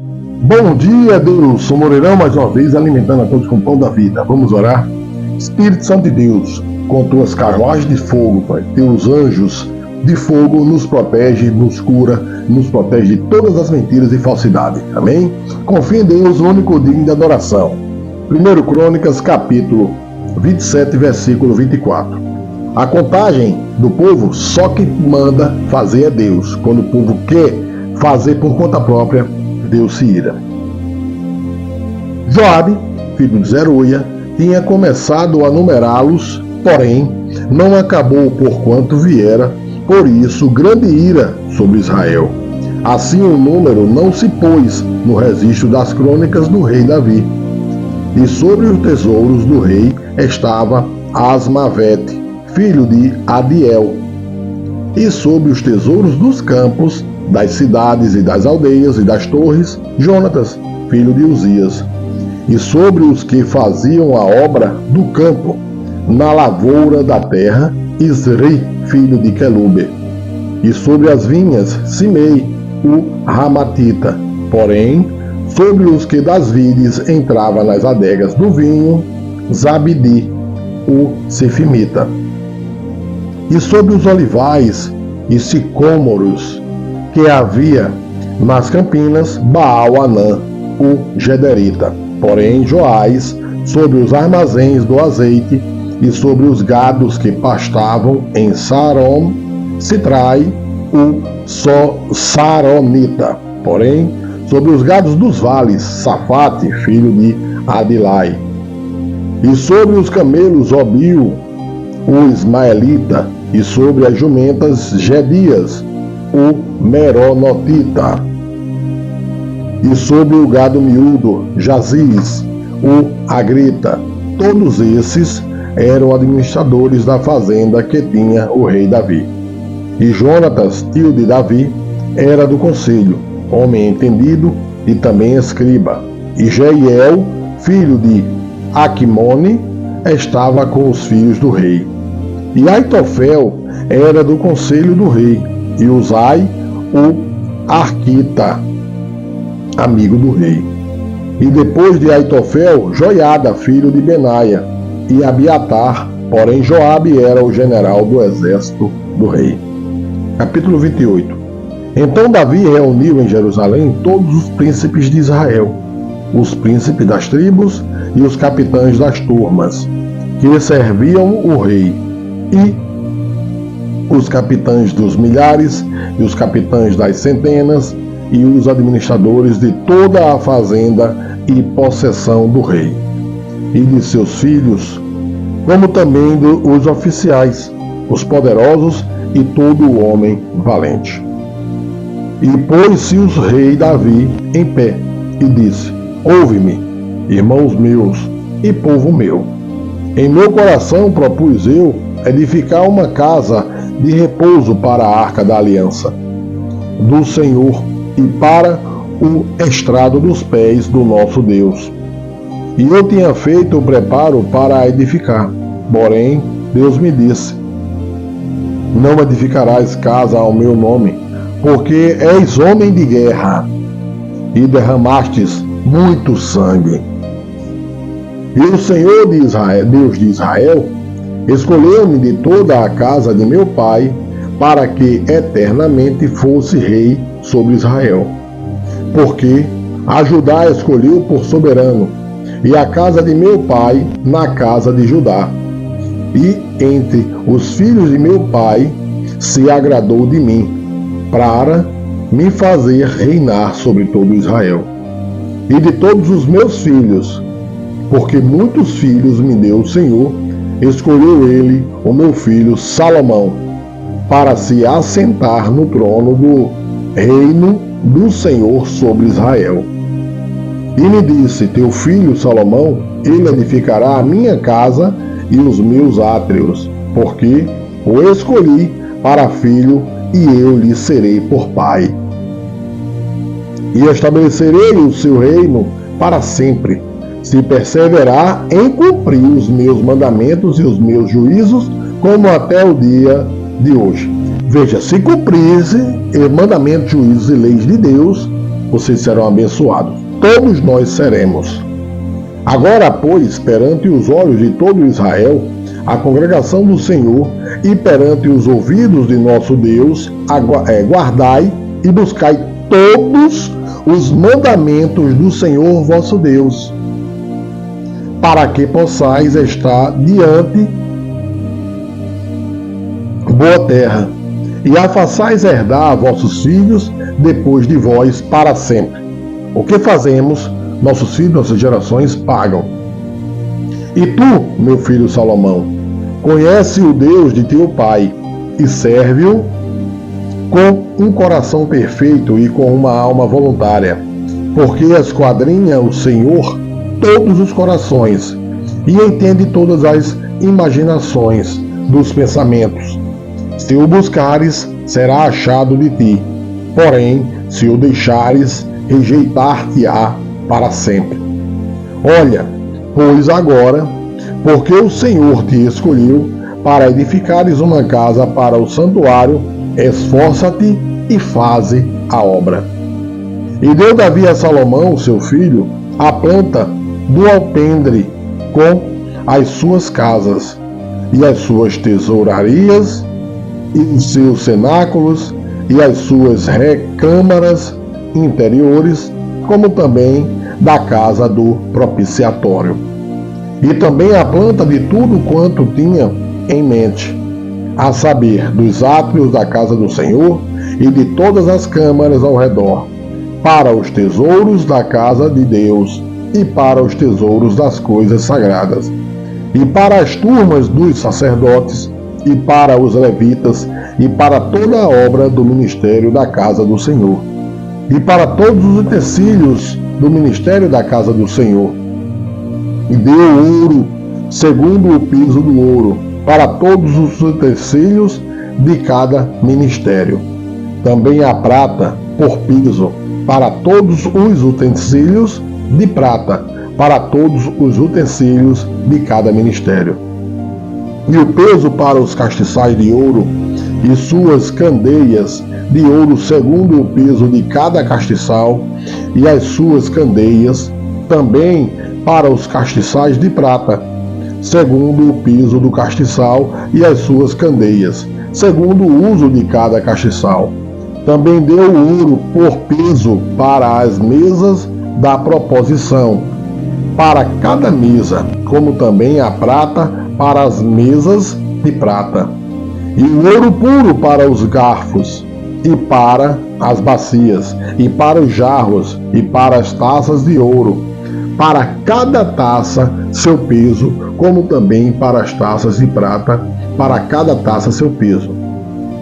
Bom dia, Deus. Sou Moreirão mais uma vez, alimentando a todos com o pão da vida. Vamos orar? Espírito Santo de Deus, com tuas carruagens de fogo, Pai, teus anjos de fogo nos protege, nos cura, nos protege de todas as mentiras e falsidades. Amém? Confia em Deus, o único digno de adoração. 1 Crônicas, capítulo 27, versículo 24. A contagem do povo só que manda fazer é Deus. Quando o povo quer fazer por conta própria, Deus se ira. Joabe, filho de Zeruia, tinha começado a numerá-los, porém não acabou porquanto viera, por isso grande ira sobre Israel. Assim o número não se pôs no registro das crônicas do rei Davi. E sobre os tesouros do rei estava Asmavete, filho de Adiel. E sobre os tesouros dos campos, das cidades e das aldeias e das torres, Jonatas, filho de Uzias. E sobre os que faziam a obra do campo, na lavoura da terra, Isri, filho de Quelube. E sobre as vinhas, Simei, o Ramatita. Porém, sobre os que das vides entrava nas adegas do vinho, Zabdi, o Sefimita. E sobre os olivais e sicômoros que havia nas campinas, Baal-Anã, o Gederita. Porém, Joás, sobre os armazéns do azeite e sobre os gados que pastavam em Sarom, Sitrai, o Saronita. Porém, sobre os gados dos vales, Safate, filho de Adilai. E sobre os camelos, Obil, o Ismaelita, e sobre as jumentas, Gedias, o Meronotita. E sobre o gado miúdo, Jaziz, o Agrita. Todos esses eram administradores da fazenda que tinha o rei Davi. E Jonatas, tio de Davi, era do conselho, homem entendido e também escriba. E Jeiel, filho de Aquimone, estava com os filhos do rei. E Aitofel era do conselho do rei, e Uzai, o Arquita, amigo do rei. E depois de Aitofel, Joiada, filho de Benaia, e Abiatar, porém Joabe era o general do exército do rei. Capítulo 28. Então Davi reuniu em Jerusalém todos os príncipes de Israel, os príncipes das tribos e os capitães das turmas, que serviam o rei, e os capitães dos milhares, e os capitães das centenas, e os administradores de toda a fazenda e possessão do rei, e de seus filhos, como também os oficiais, os poderosos e todo o homem valente. E pôs-se o rei Davi em pé, e disse: Ouve-me, irmãos meus e povo meu. Em meu coração propus eu edificar uma casa de repouso para a arca da aliança do Senhor e para o estrado dos pés do nosso Deus. E eu tinha feito o preparo para edificar. Porém, Deus me disse: Não edificarás casa ao meu nome, porque és homem de guerra, e derramastes muito sangue. E o Senhor de Israel, Deus de Israel, escolheu-me de toda a casa de meu pai, para que eternamente fosse rei sobre Israel. Porque a Judá escolheu por soberano, e a casa de meu pai na casa de Judá. E entre os filhos de meu pai se agradou de mim, para me fazer reinar sobre todo Israel. E de todos os meus filhos, porque muitos filhos me deu o Senhor, escolheu ele o meu filho Salomão, para se assentar no trono do reino do Senhor sobre Israel. E me disse: Teu filho Salomão, ele edificará a minha casa e os meus átrios, porque o escolhi para filho, e eu lhe serei por pai. E estabelecerei o seu reino para sempre, se perseverar em cumprir os meus mandamentos e os meus juízos, como até o dia de hoje. Veja, se cumprisse mandamentos, juízos e leis de Deus, vocês serão abençoados. Todos nós seremos. Agora, pois, perante os olhos de todo Israel, a congregação do Senhor, e perante os ouvidos de nosso Deus, guardai e buscai todos os mandamentos do Senhor vosso Deus, para que possais estar diante boa terra, e a façais herdar a vossos filhos depois de vós para sempre. O que fazemos, nossos filhos, nossas gerações pagam. E tu, meu filho Salomão, conhece o Deus de teu pai e serve-o com um coração perfeito e com uma alma voluntária, porque esquadrinha o Senhor todos os corações e entende todas as imaginações dos pensamentos. Se o buscares, será achado de ti, porém, se o deixares, rejeitar-te-á para sempre. Olha, pois agora, porque o Senhor te escolheu para edificares uma casa para o santuário, esforça-te e faze a obra. E deu Davi a Salomão, seu filho, a planta do alpendre com as suas casas, e as suas tesourarias, e os seus cenáculos, e as suas recâmaras interiores, como também da casa do propiciatório. E também a planta de tudo quanto tinha em mente, a saber, dos átrios da casa do Senhor e de todas as câmaras ao redor, para os tesouros da casa de Deus e para os tesouros das coisas sagradas, e para as turmas dos sacerdotes, e para os levitas, e para toda a obra do ministério da casa do Senhor, e para todos os utensílios do ministério da casa do Senhor. E deu ouro, segundo o piso do ouro, para todos os utensílios de cada ministério. Também a prata, por piso, para todos os utensílios de prata, para todos os utensílios de cada ministério. E o peso para os castiçais de ouro, e suas candeias de ouro segundo o peso de cada castiçal, e as suas candeias também para os castiçais de prata, segundo o piso do castiçal, e as suas candeias, segundo o uso de cada castiçal. Também deu ouro por peso para as mesas da proposição, para cada mesa, como também a prata para as mesas de prata. E o ouro puro para os garfos, e para as bacias, e para os jarros, e para as taças de ouro, para cada taça seu peso, como também para as taças de prata, para cada taça seu peso.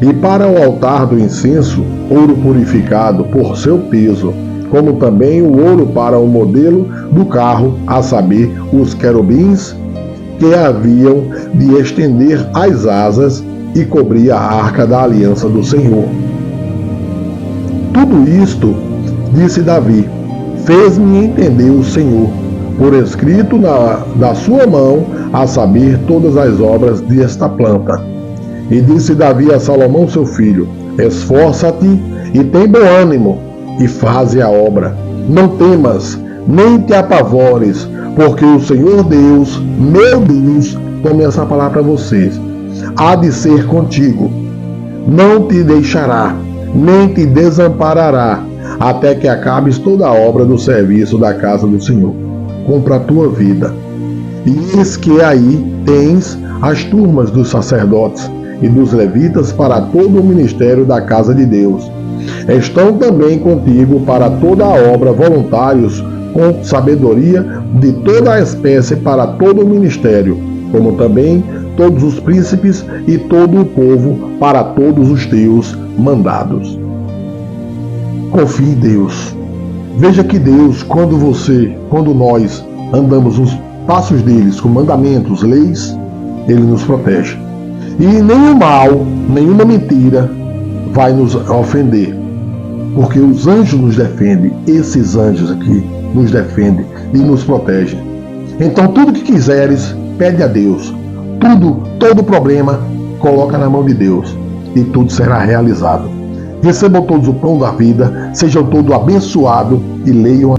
E para o altar do incenso, ouro purificado por seu peso, como também o ouro para o modelo do carro, a saber, os querubins, que haviam de estender as asas e cobrir a arca da aliança do Senhor. Tudo isto, disse Davi, fez-me entender o Senhor, por escrito da sua mão, a saber, todas as obras desta planta. E disse Davi a Salomão seu filho, esforça-te e tem bom ânimo, e faze a obra. Não temas, nem te apavores, porque o Senhor Deus, meu Deus, tome essa palavra para vocês, há de ser contigo. Não te deixará, nem te desamparará, até que acabes toda a obra do serviço da casa do Senhor, compra a tua vida. E eis que aí tens as turmas dos sacerdotes e dos levitas para todo o ministério da casa de Deus. Estão também contigo para toda a obra voluntários com sabedoria de toda a espécie para todo o ministério, como também todos os príncipes e todo o povo para todos os teus mandados. Confie em Deus. Veja que Deus, quando nós andamos nos passos deles, com mandamentos, leis, Ele nos protege. E nenhum mal, nenhuma mentira vai nos ofender, porque os anjos nos defendem, esses anjos aqui nos defendem e nos protegem. Então tudo que quiseres, pede a Deus. Todo problema, coloca na mão de Deus e tudo será realizado. Recebam todos o pão da vida, sejam todos abençoados e leiam